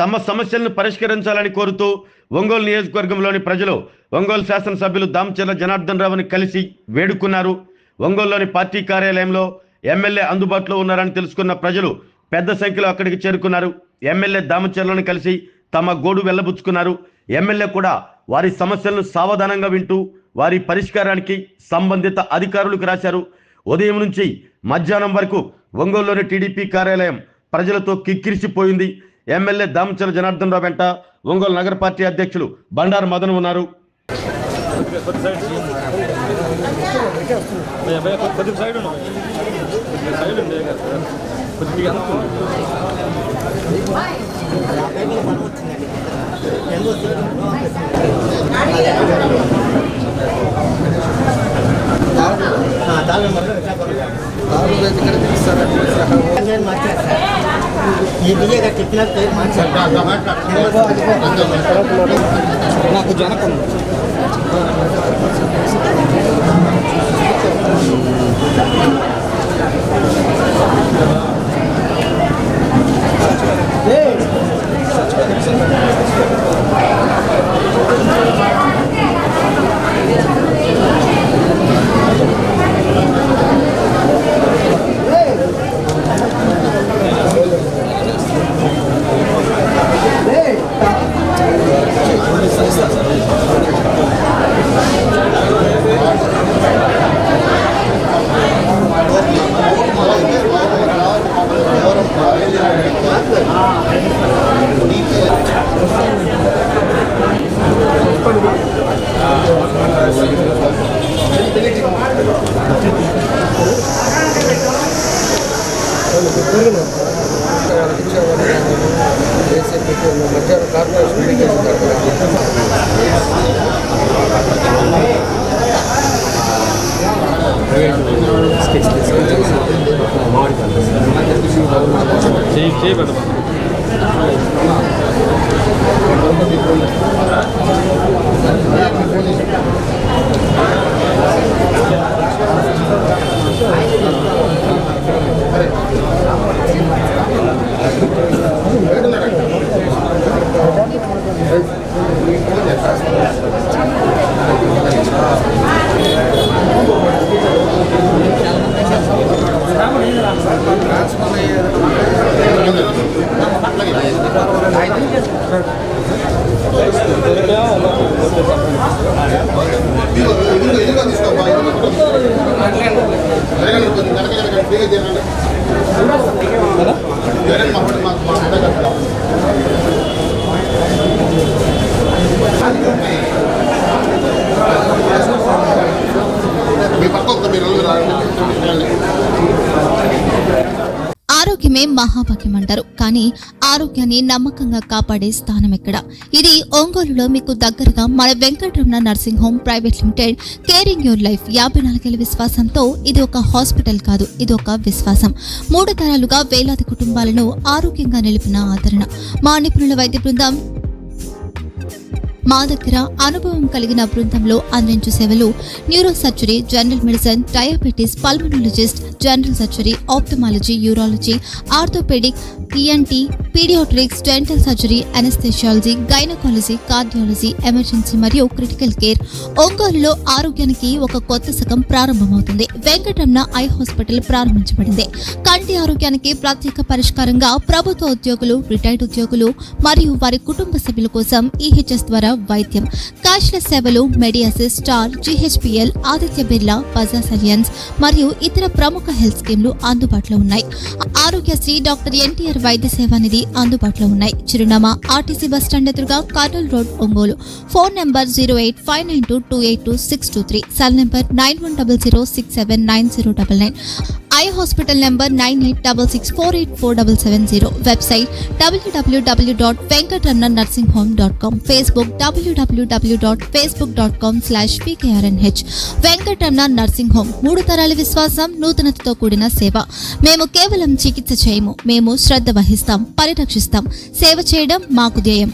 తమ సమస్యలను పరిష్కరించాలని కోరుతూ ఒంగోలు నియోజకవర్గంలోని ప్రజలు ఒంగోలు శాసనసభ్యులు దామచర్ల జనార్దన్ రావుని కలిసి వేడుకున్నారు. ఒంగోలులోని పార్టీ కార్యాలయంలో ఎమ్మెల్యే అందుబాటులో ఉన్నారని తెలుసుకున్న ప్రజలు పెద్ద సంఖ్యలో అక్కడికి చేరుకున్నారు. ఎమ్మెల్యే దామచర్లను కలిసి తమ గోడు వెళ్లబుచ్చుకున్నారు. ఎమ్మెల్యే కూడా వారి సమస్యలను సావధానంగా వింటూ వారి పరిష్కారానికి సంబంధిత అధికారులకు రాశారు. ఉదయం నుంచి మధ్యాహ్నం వరకు ఒంగోలులోని టీడీపీ కార్యాలయం ప్రజలతో కిక్కిరిసిపోయింది. ఎమ్మెల్యే దామచర్ల జనార్దన్ రావు వెంట ఒంగోలు నగర పార్టీ అధ్యక్షులు బండారు మదన్ ఉన్నారు. నాకు జనకం ఆరోగ్యమే మహాభాగ్యం అంటారు. కానీ ఆరోగ్యాన్ని నమ్మకంగా కాపాడే స్థానం ఎక్కడ? ఇది ఒంగోలులో మీకు దగ్గరగా మన Venkataramana nursing home private limited. Caring your life 54 ఏళ్ల విశ్వాసంతో ఇది ఒక హాస్పిటల్ కాదు, ఇది ఒక విశ్వాసం. 3 తరాలుగా వేలాది కుటుంబాలను ఆరోగ్యంగా నిలిపిన ఆదరణ. మా నిపుణుల వైద్య బృందం మా దగ్గర అనుభవం కలిగిన బృందంలో అందించే సేవలు neuro surgery, general medicine, diabetes, pulmonologist, general surgery, ophthalmology, urology, orthopedic, ENT, pediatrics, dental surgery, anesthesiology, gynaecology, cardiology, emergency మరియు క్రిటికల్ కేర్. ఒంగోలులో ఆరోగ్యానికి ఒక కొత్త శకం ప్రారంభమవుతుంది. వెంకటరమణ ఐ హాస్పిటల్ ప్రారంభించబడింది. కంటి ఆరోగ్యానికి ప్రత్యేక పరిష్కారంగా ప్రభుత్వ ఉద్యోగులు, రిటైర్డ్ ఉద్యోగులు మరియు వారి కుటుంబ సభ్యుల కోసం EHS ద్వారా వైద్యం, క్యాష్లెస్ సేవలు, Mediassist, Star, GHPL, Aditya Birla, Bajaj Allianz మరియు ఇతర ప్రముఖ హెల్త్ స్కీమ్లు అందుబాటులో ఉన్నాయి. ఆరోగ్యశ్రీ, డాక్టర్ NTR వైద్య సేవా నిధి అందుబాటులో ఉన్నాయి. చిరునామా RTC బస్ స్టాండ్ ఎదురుగా, Kurnool road, Ongole. Phone number 08592282623, cell number 9100679099. Eye hospital number 9866484770. Website www.venkatramanarsinghome.com. Facebook www.facebook.com/VKRNH. Venkataramana nursing home, 3 తరాల విశ్వాసం, నూతనతతో కూడిన సేవ. మేము కేవలం చికిత్స చేయము, మేము శ్రద్ధ వహిస్తాం, పరిరక్షిస్తాం. సేవ చేయడం మాకు ధ్యేయం.